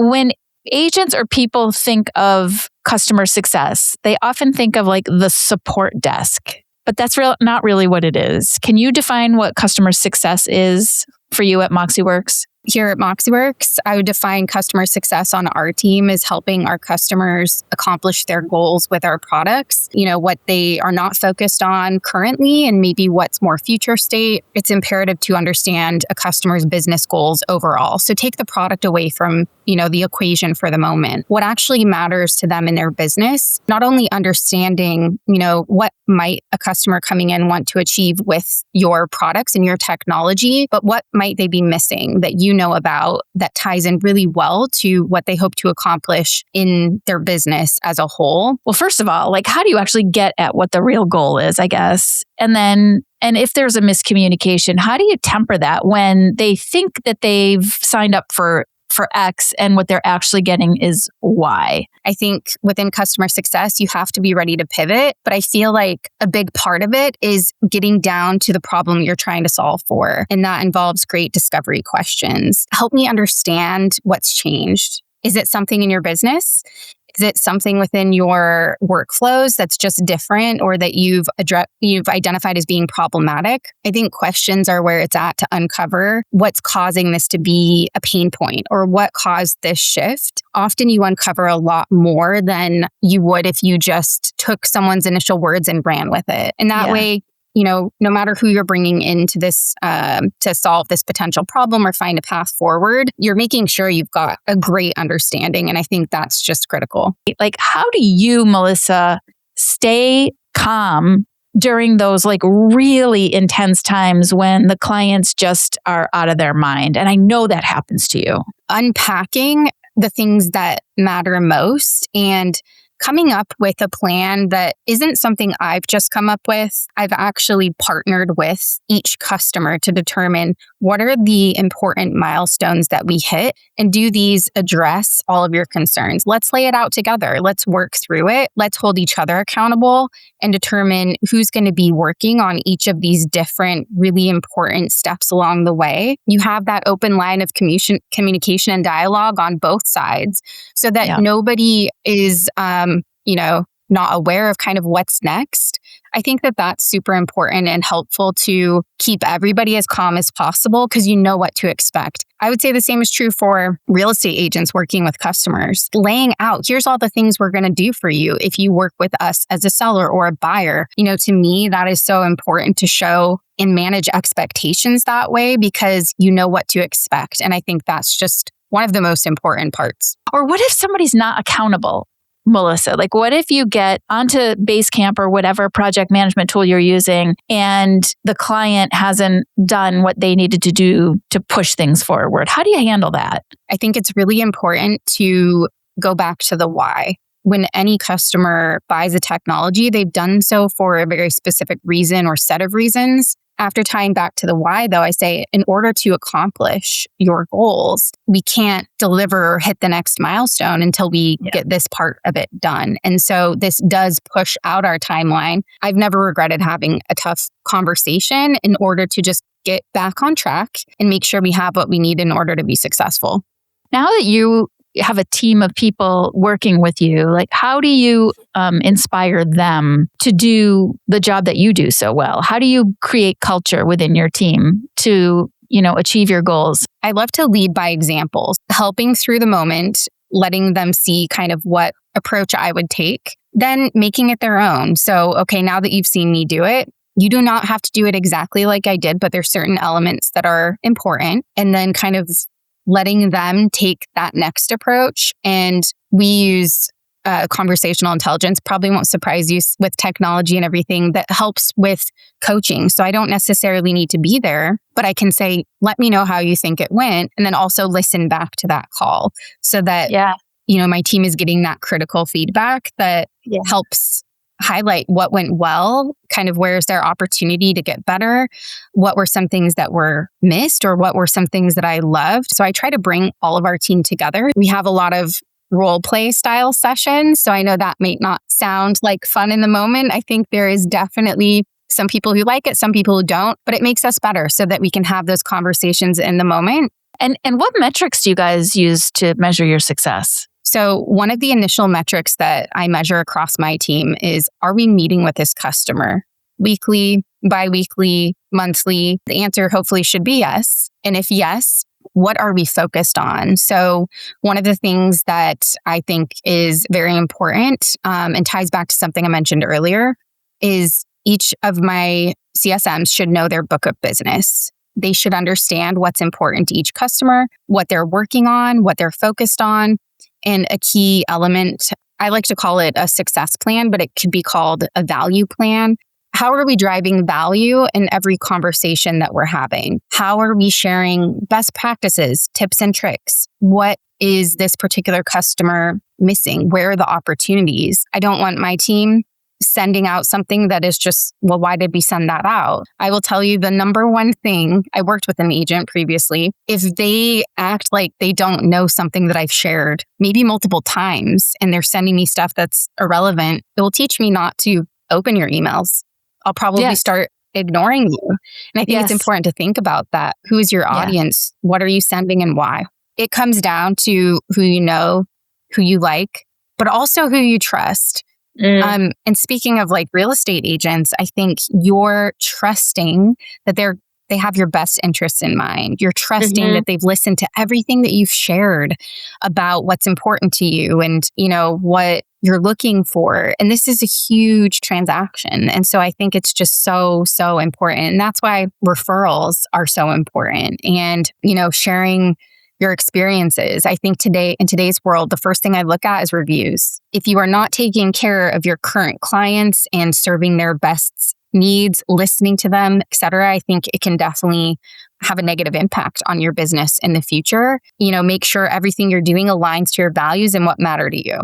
when agents or people think of customer success, they often think of like the support desk, but that's not really what it is. Can you define what customer success is for you at MoxieWorks? Here at MoxieWorks, I would define customer success on our team as helping our customers accomplish their goals with our products. What they are not focused on currently and maybe what's more future state. It's imperative to understand a customer's business goals overall. So take the product away from, the equation for the moment. What actually matters to them in their business, not only understanding, what might a customer coming in want to achieve with your products and your technology, but what might they be missing that you know about that ties in really well to what they hope to accomplish in their business as a whole? Well, first of all, like, how do you actually get at what the real goal is, I guess? And if there's a miscommunication, how do you temper that when they think that they've signed up for X and what they're actually getting is Y? I think within customer success, you have to be ready to pivot. But I feel like a big part of it is getting down to the problem you're trying to solve for. And that involves great discovery questions. Help me understand what's changed. Is it something in your business? Is it something within your workflows that's just different or that you've identified as being problematic? I think questions are where it's at to uncover what's causing this to be a pain point or what caused this shift. Often you uncover a lot more than you would if you just took someone's initial words and ran with it. And that way, no matter who you're bringing into this to solve this potential problem or find a path forward, you're making sure you've got a great understanding. And I think that's just critical. Like, how do you, Melissa, stay calm during those like really intense times when the clients just are out of their mind? And I know that happens to you. Unpacking the things that matter most and coming up with a plan that isn't something I've just come up with. I've actually partnered with each customer to determine what are the important milestones that we hit and do these address all of your concerns. Let's lay it out together. Let's work through it. Let's hold each other accountable and determine who's going to be working on each of these different really important steps along the way. You have that open line of communication and dialogue on both sides so that nobody is not aware of kind of what's next. I think that that's super important and helpful to keep everybody as calm as possible because you know what to expect. I would say the same is true for real estate agents working with customers. Laying out, here's all the things we're going to do for you if you work with us as a seller or a buyer. To me, that is so important to show and manage expectations that way because you know what to expect. And I think that's just one of the most important parts. Or what if somebody's not accountable? Melissa, like what if you get onto Basecamp or whatever project management tool you're using and the client hasn't done what they needed to do to push things forward? How do you handle that? I think it's really important to go back to the why. When any customer buys a technology, they've done so for a very specific reason or set of reasons. After tying back to the why, though, I say, in order to accomplish your goals, we can't deliver or hit the next milestone until we get this part of it done. And so this does push out our timeline. I've never regretted having a tough conversation in order to just get back on track and make sure we have what we need in order to be successful. Now that you have a team of people working with you, like how do you inspire them to do the job that you do so well? How do you create culture within your team to, achieve your goals? I love to lead by examples, helping through the moment, letting them see kind of what approach I would take, then making it their own. So, okay, now that you've seen me do it, you do not have to do it exactly like I did, but there's certain elements that are important. And then kind of letting them take that next approach. And we use conversational intelligence, probably won't surprise you with technology and everything that helps with coaching. So I don't necessarily need to be there, but I can say, let me know how you think it went. And then also listen back to that call so that, my team is getting that critical feedback that helps highlight what went well, kind of where's their opportunity to get better, what were some things that were missed, or what were some things that I loved. So I try to bring all of our team together. We have a lot of role play style sessions. So I know that may not sound like fun in the moment. I think there is definitely some people who like it, some people who don't, but it makes us better so that we can have those conversations in the moment. And what metrics do you guys use to measure your success? So one of the initial metrics that I measure across my team is, are we meeting with this customer weekly, biweekly, monthly? The answer hopefully should be yes. And if yes, what are we focused on? So one of the things that I think is very important and ties back to something I mentioned earlier is each of my CSMs should know their book of business. They should understand what's important to each customer, what they're working on, what they're focused on. And a key element, I like to call it a success plan, but it could be called a value plan. How are we driving value in every conversation that we're having? How are we sharing best practices, tips and tricks? What is this particular customer missing? Where are the opportunities? I don't want my team sending out something that is just, well, why did we send that out? I will tell you the number one thing. I worked with an agent previously. If they act like they don't know something that I've shared, maybe multiple times, and they're sending me stuff that's irrelevant, it will teach me not to open your emails. I'll probably start ignoring you. And I think it's important to think about that. Who is your audience? What are you sending and why? It comes down to who you know, who you like, but also who you trust. And speaking of like real estate agents, I think you're trusting that they have your best interests in mind. You're trusting that they've listened to everything that you've shared about what's important to you and, what you're looking for. And this is a huge transaction. And so I think it's just so, so important. And that's why referrals are so important. And, sharing your experiences. I think today, in today's world, the first thing I look at is reviews. If you are not taking care of your current clients and serving their best needs, listening to them, et cetera, I think it can definitely have a negative impact on your business in the future. Make sure everything you're doing aligns to your values and what matter to you.